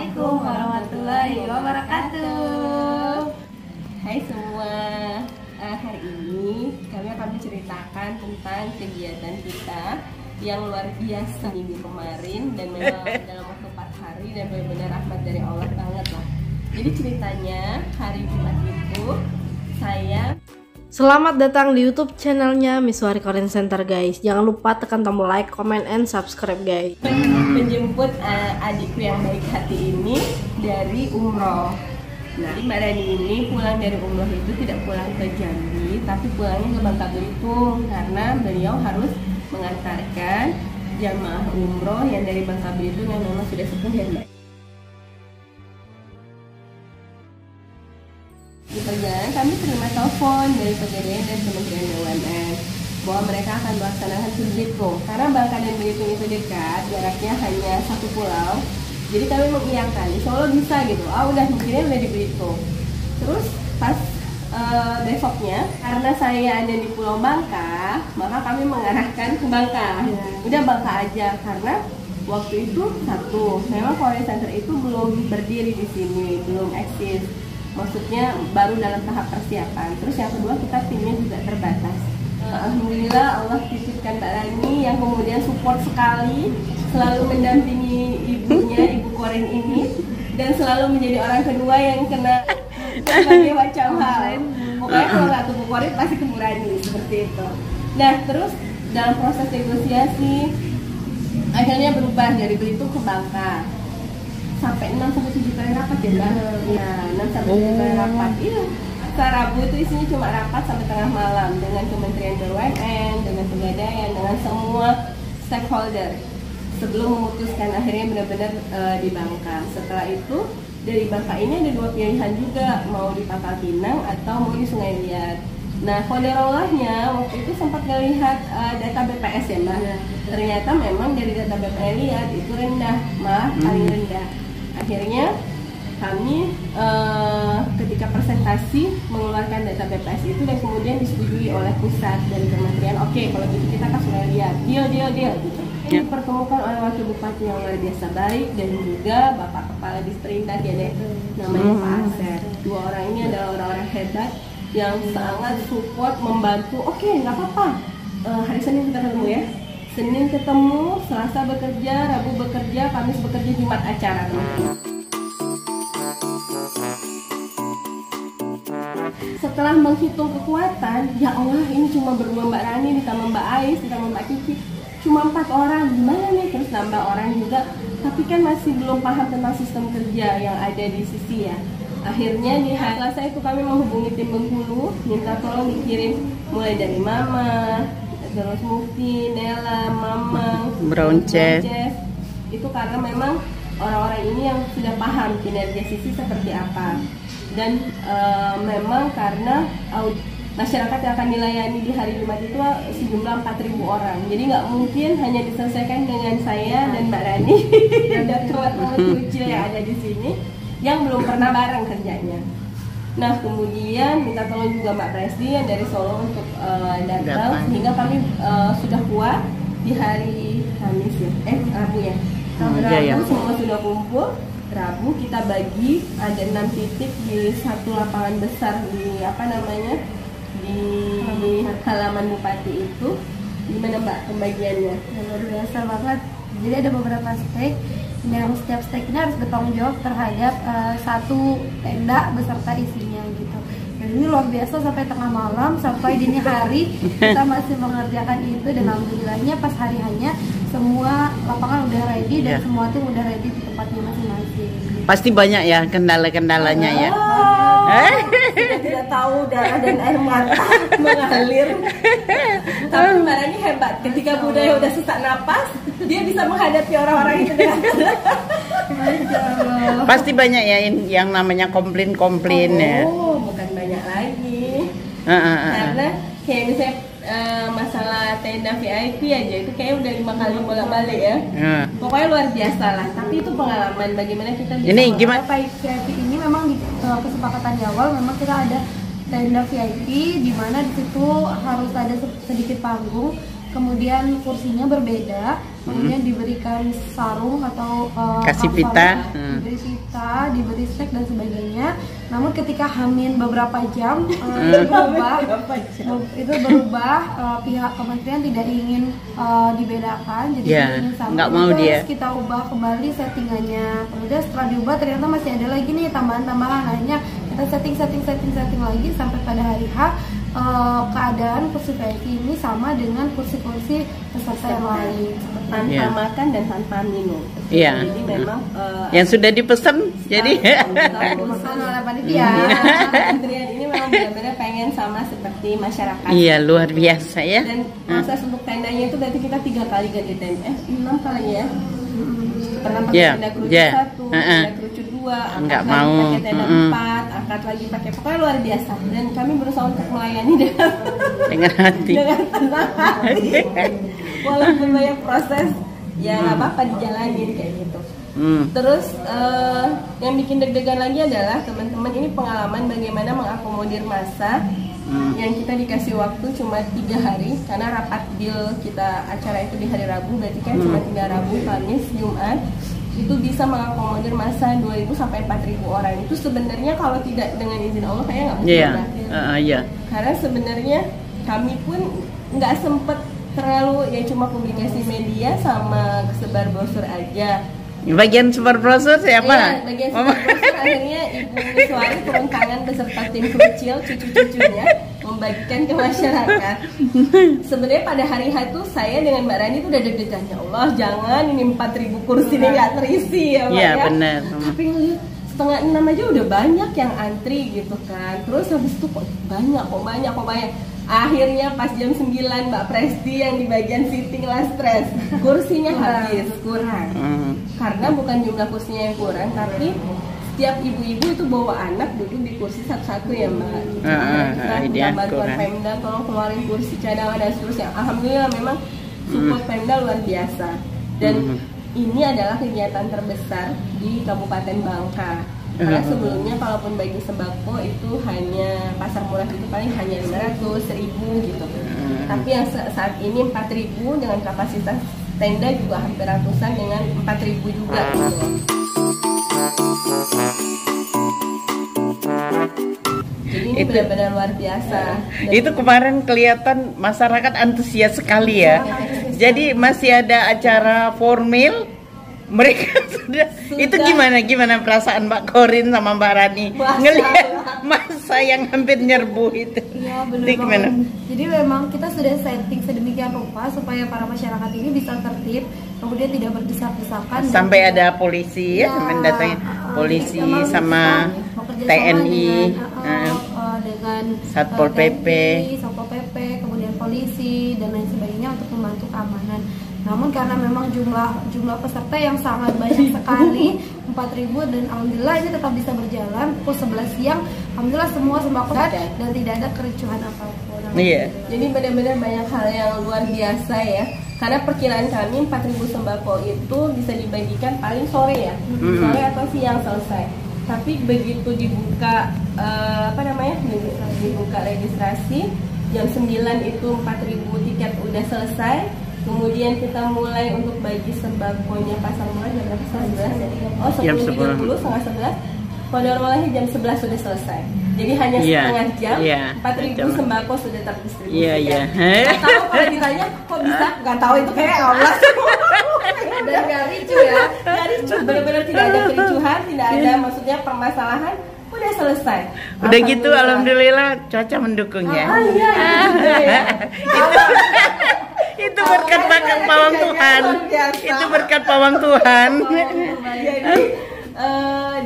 Assalamualaikum warahmatullahi wabarakatuh. Hai semua, hari ini kami akan menceritakan tentang kegiatan kita yang luar biasa minggu kemarin dan memang dalam waktu 4 hari dan benar-benar rahmat dari Allah banget lah. Jadi ceritanya hari Jumat itu saya Selamat datang di YouTube channelnya Miswari Korean Center guys. Jangan lupa tekan tombol like, comment, and subscribe guys. menjemput adikku yang baik hati ini dari umroh. Nah, Mbak Rani ini pulang dari umroh itu tidak pulang ke Jambi, tapi pulangnya ke Bangka Belitung karena beliau harus mengantarkan jamaah umroh yang dari Bangka Belitung yang memang sudah sepuh ya Mbak. Di perjalanan kami terima telepon dari Pegadaian dan Kementerian BUMN bahwa mereka akan melaksanakan ke Belitung karena Bangka dan Belitung itu dekat, jaraknya hanya 1 pulau. Jadi kami mengiyakan, insya Allah bisa gitu. Udah mikirnya udah di Belitung. Terus pas besoknya karena saya ada di Pulau Bangka, maka kami mengarahkan ke Bangka. Udah Bangka aja karena waktu itu memang Korean Center itu belum berdiri di sini, belum eksis. Maksudnya baru dalam tahap persiapan. Terus yang kedua kita timnya juga terbatas. Alhamdulillah Allah titipkan Mbak Rani yang kemudian support sekali, selalu mendampingi ibunya, ibu Koren ini, dan selalu menjadi orang kedua yang kena berbagai macam hal. Pokoknya kalau nggak ke Bu Koren pasti ke Bu Rani, seperti itu. Nah terus dalam proses negosiasi akhirnya berubah dari Belitung ke Bangka. Sampai 6-7 kali rapat ya Mbak. Nah 6-7 kali rapat. Iya. Rabu itu isinya cuma rapat sampai tengah malam dengan Kementerian BUMN, dengan Pegadaian, dengan semua stakeholder sebelum memutuskan akhirnya benar-benar di Bangka. Setelah itu dari Bangka ini ada 2 pilihan juga, mau di Pangkal Pinang atau mau di Sungai Liat. Nah qadarallahnya waktu itu sempat melihat data BPS ya Mbak. Ternyata memang dari data BPS lihat itu rendah, malah paling rendah. Akhirnya kami ketika presentasi mengeluarkan data BPS itu dan kemudian disetujui oleh pusat dan kementerian. Oke, kalau gitu kita kan sudah lihat deal gitu. Ini dipertemukan oleh wakil bupati yang luar biasa baik dan juga bapak kepala disperindak ya deh, namanya Pak Asep. 2 orang ini adalah orang-orang hebat yang sangat support, membantu. Oke, nggak apa-apa. Hari Senin kita ketemu ya. Senin ketemu, Selasa bekerja, Rabu bekerja, Kamis bekerja, Jumat acara teman-teman. Setelah menghitung kekuatan, ya Allah ini cuma berdua Mbak Rani ditambah Mbak Ais ditambah Mbak Kiki, cuma 4 orang, gimana nih? Terus nambah orang juga, tapi kan masih belum paham tentang sistem kerja yang ada di sisi ya. Akhirnya di hari Selasa itu kami menghubungi tim Bengkulu, minta tolong dikirim mulai dari Mama, terus Mufti, Nela, Mama, Brownchef. Itu karena memang orang-orang ini yang sudah paham kinerja sisi seperti apa. Dan memang karena masyarakat yang akan dilayani di hari Jumat itu sejumlah 4.000 orang. Jadi nggak mungkin hanya diselesaikan dengan saya dan Mbak Rani dan teman-teman kecil yang ada di sini yang belum pernah bareng kerjanya. Nah kemudian minta tolong juga Mbak Presdi yang dari Solo untuk datang sehingga kami sudah kuat di hari Kamis ya, Rabu ya. Rabu semua sudah kumpul. Rabu kita bagi ada 6 titik di satu lapangan besar di di halaman Bupati itu. Gimana Mbak pembagiannya? Luar biasa banget. Jadi ada beberapa stake yang setiap stake ini harus bertanggung jawab terhadap satu tenda beserta isinya gitu. Dan ini luar biasa sampai tengah malam, sampai dini hari kita masih mengerjakan itu dan alhamdulillahnya pas hari hanya semua lapangan udah ready dan semua tim udah ready di tempatnya masing-masing. Pasti banyak ya kendala-kendalanya ya. Kita tidak tahu darah dan air mata mengalir. Tapi Mbak Rani hebat. Ketika budaya udah sesak napas, dia bisa menghadapi orang-orang itu dengan Pasti banyak ya yang namanya komplain ya. Oh, bukan banyak lagi. Karena kayak misalnya masalah tenda VIP aja itu kayak udah 5 kali bolak-balik ya. Pokoknya luar biasa lah. Tapi itu pengalaman bagaimana kita bisa. Ini gimana? VIP ini memang di kesepakatan di awal memang kita ada tenda VIP di mana di situ harus ada sedikit panggung, kemudian kursinya berbeda, kemudian diberikan sarung atau kasih pita, diberi diberi snack dan sebagainya. Namun ketika hamil beberapa jam itu berubah, pihak kementerian tidak ingin dibedakan, jadi ingin sama. Nggak mau dia. Terus kita ubah kembali settingannya. Kemudian setelah diubah ternyata masih ada lagi nih tambahan-tambahan. Akhirnya kita setting lagi sampai pada hari H. Keadaan kursi VIP ini sama dengan kursi-kursi peserta yang lain, tanpa makan dan tanpa minum. Iya. Jadi memang yang sudah dipesan, jadi pesan oleh panitia. Kementerian ini memang benar-benar pengen sama seperti masyarakat. iya luar biasa ya. Dan proses untuk tendanya itu berarti kita 3 kali ganti tenda, 6 kali ya. Pernah pakai tenda kerucut 1, tenda kerucut 2, Nggak angkat mau. lagi pakai tenda 4, angkat lagi pakai, pokoknya luar biasa. Dan kami berusaha untuk melayani Dengan hati. dengan tenang hati. Walaupun banyak proses, ya nggak apa-apa dijalanin kayak gitu. Terus yang bikin deg-degan lagi adalah teman-teman ini pengalaman bagaimana mengakomodir masa yang kita dikasih waktu cuma 3 hari karena rapat deal kita acara itu di hari Rabu, berarti kan cuma 3 Rabu, Kamis, Jumat itu bisa mengakomodir masa 2.000 sampai 4.000 orang. Itu sebenarnya kalau tidak dengan izin Allah kayaknya nggak mungkin berakhir. Karena sebenarnya kami pun nggak sempet terlalu, ya cuma publikasi media sama kesebar brosur aja. Bagian sebar brosur siapa? Iya, bagian sebar brosur akhirnya Ibu Miswari turun tangan beserta tim kecil, cucu-cucunya membagikan ke masyarakat. Sebenarnya pada hari H itu saya dengan Mbak Rani itu udah deg-degan, ya Allah jangan ini 4.000 kursi ini nggak terisi ya Mbak. Iya ya. benar. Tapi ngeliat 5:30 aja udah banyak yang antri gitu kan. Terus habis itu kok banyak. Akhirnya pas jam 9 Mbak Presti yang di bagian sitting lah stres, kursinya habis, kurang. Karena bukan jumlah kursinya yang kurang, tapi setiap ibu-ibu itu bawa anak duduk di kursi satu-satu ya Mbak. Kita bantuan Pemda, tolong keluarin kursi cadangan dan seterusnya. Alhamdulillah memang support Pemda luar biasa. Dan ini adalah kegiatan terbesar di Kabupaten Bangka. Karena sebelumnya kalaupun bagi sembako itu hanya pasar murah itu paling hanya 500, 1.000 gitu. Tapi yang saat ini 4.000 dengan kapasitas tenda juga hampir ratusan dengan 4.000 juga gitu. Jadi ini benar-benar luar biasa. Itu kemarin kelihatan masyarakat antusias sekali ya. Jadi masih ada acara formal. Mereka sudah. Itu gimana perasaan Mbak Korin sama Mbak Rani ngelihat masa yang hampir nyerbu itu? Iya benar. Jadi memang kita sudah setting sedemikian rupa supaya para masyarakat ini bisa tertib, kemudian tidak berdesak-desakan. Sampai ada polisi ya, mendatangi polisi sama TNI, dengan Satpol PP, kemudian polisi dan lain sebagainya untuk membantu keamanan. Namun karena memang jumlah peserta yang sangat banyak sekali 4.000 dan alhamdulillah ini tetap bisa berjalan pukul 11 siang. Alhamdulillah semua sembako dan tidak ada kericuhan apapun. Iya. Jadi benar-benar banyak hal yang luar biasa ya. Karena perkiraan kami 4.000 sembako itu bisa dibagikan paling sore ya, sore atau siang selesai. Tapi begitu dibuka dibuka registrasi jam 9 itu 4.000 tiket udah selesai. Kemudian kita mulai untuk bagi sembakonya pasar murah jam berapa? 11. Oh, 10.30, setengah 11. Pada normalnya jam 11 sudah selesai. Jadi hanya setengah jam, 4.000 sembako sudah terdistribusikan. Iya. Nggak tahu kalau ditanya kok bisa? Nggak tahu, itu kayak Allah. Dan nggak ricu ya, nggak ricu. Benar-benar tidak ada kericuhan, tidak ada maksudnya permasalahan. Udah selesai. Udah gitu, alhamdulillah cuaca mendukung ya. Itu berkat pawang Tuhan. Itu berkat pawang Tuhan. Jadi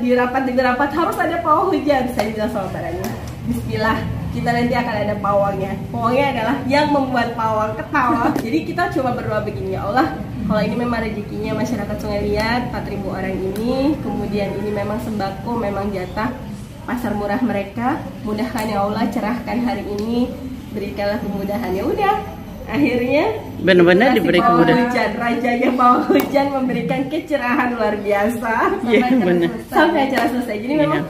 di rapat harus ada pawang hujan. Saya bilang sama Mbak Rani, bismillah, kita nanti akan ada pawangnya. Pawangnya adalah yang membuat pawang ketawa. Jadi kita coba berdoa begini, ya Allah, kalau ini memang rezekinya masyarakat Sungai Liat 4.000 orang ini, kemudian ini memang sembako, memang jatah pasar murah mereka, mudahkan ya Allah, cerahkan hari ini, berikanlah kemudahan. Ya udah, akhirnya benar-benar diberi kemudahan. Rajanya pawang hujan memberikan kecerahan luar biasa sampai acara selesai. Jadi memang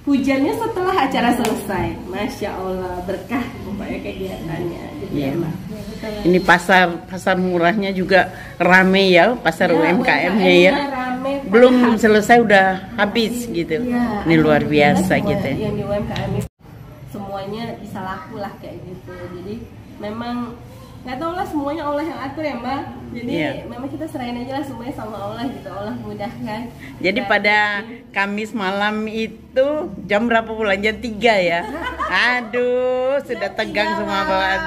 hujannya setelah acara selesai, masya Allah, berkah pokoknya kegiatannya. Jadi ini pasar murahnya juga rame ya, pasar UMKM-nya ya. Rame belum selesai udah habis gitu. Ya, Ini luar alhamdulillah biasa semua gitu. yang di UMKM itu semuanya bisa laku lah kayak gitu. Jadi memang nggak tahu lah, semuanya Allah yang atur ya Mbak. Jadi Iya. memang kita serahin aja lah semuanya sama Allah gitu. Allah mudahkan. Jadi Dan pada Kamis malam itu jam berapa pulang? Jam 3 ya? Aduh, sudah tegang semua bawaan.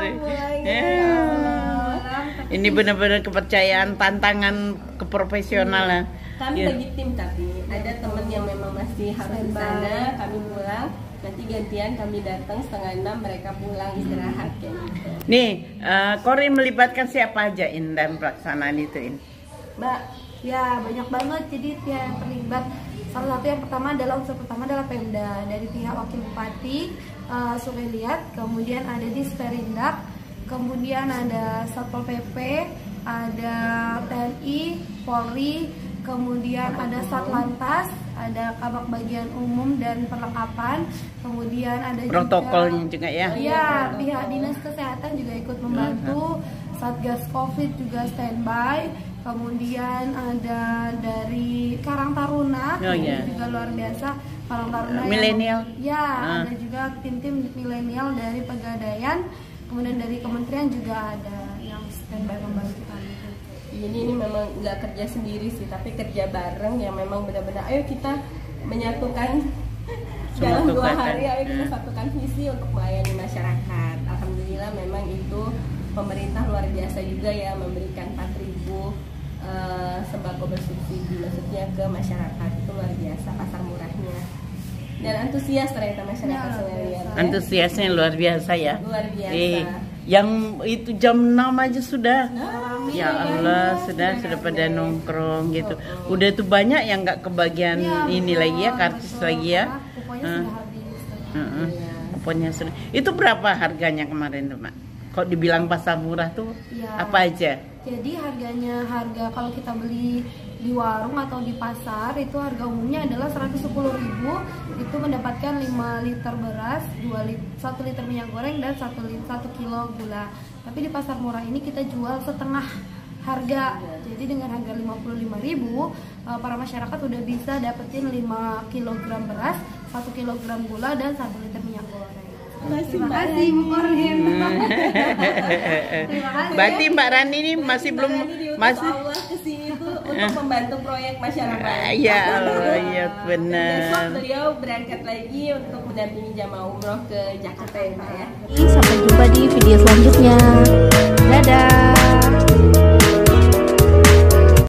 Ini benar-benar kepercayaan, tantangan keprofesionalan. kami Iya. bagi tim, tapi ada teman yang memang masih harus di sana, kami pulang. Nanti gantian kami datang 5:30, mereka pulang istirahat kayak gitu. Nih, Korin melibatkan siapa aja In dalam pelaksanaan itu In? Mbak, ya banyak banget. Jadi pihak yang terlibat, salah satu yang pertama adalah unsur pertama adalah Pemda, dari pihak Wakil Bupati Sungai Liat, kemudian ada Disperindak, kemudian ada Satpol PP, ada TNI, Polri, kemudian ada Satlantas, ada Kabak Bagian Umum dan Perlengkapan, kemudian ada Protokolnya juga ya? Iya, pihak Dinas Kesehatan juga ikut membantu, Satgas Covid juga standby, kemudian ada dari Karang Taruna, Oh, iya. juga luar biasa, Karang Taruna Milenial? Ya, ada juga tim-tim milenial dari Pegadaian, kemudian dari kementerian juga ada yang standby membantu kami. Ini memang nggak kerja sendiri sih, tapi kerja bareng yang memang benar-benar ayo kita menyatukan dalam 2 hari, ayo kita satukan visi untuk melayani masyarakat. Alhamdulillah memang itu pemerintah luar biasa juga ya, memberikan 4.000 sembako bersubsidi maksudnya ke masyarakat, itu luar biasa pasar murahnya. Dan antusias ternyata masyarakat Sungai Liat ya. Antusiasnya luar biasa ya? Luar biasa. Yang itu jam 6 aja sudah. Ya Iya, Allah, sudah pada nongkrong gitu. Udah tuh banyak yang nggak kebagian ini lagi ya, karcis lagi ya. Pokoknya sudah habis. Pokoknya sudah. Itu berapa harganya kemarin tuh, Mak? Kok dibilang pasar murah tuh Ya. apa aja? Jadi harga kalau kita beli di warung atau di pasar itu harga umumnya adalah 110.000, itu mendapatkan 5 liter beras, 1 liter minyak goreng dan 1 kilo gula. Tapi di pasar murah ini kita jual setengah harga. Jadi dengan harga 55.000 para masyarakat udah bisa dapetin 5 kg beras, 1 kg gula dan 1 liter minyak goreng. Terima kasih Bu Korin. Terima kasih. Berarti Mbak Rani ini masih belum masih Allah kesini tuh untuk membantu proyek masyarakat. ya Allah, ya Besok benar. beliau berangkat lagi untuk mendampingi jamaah umroh ke Jakarta ya Mbak ya. Sampai jumpa di video selanjutnya. Dadah.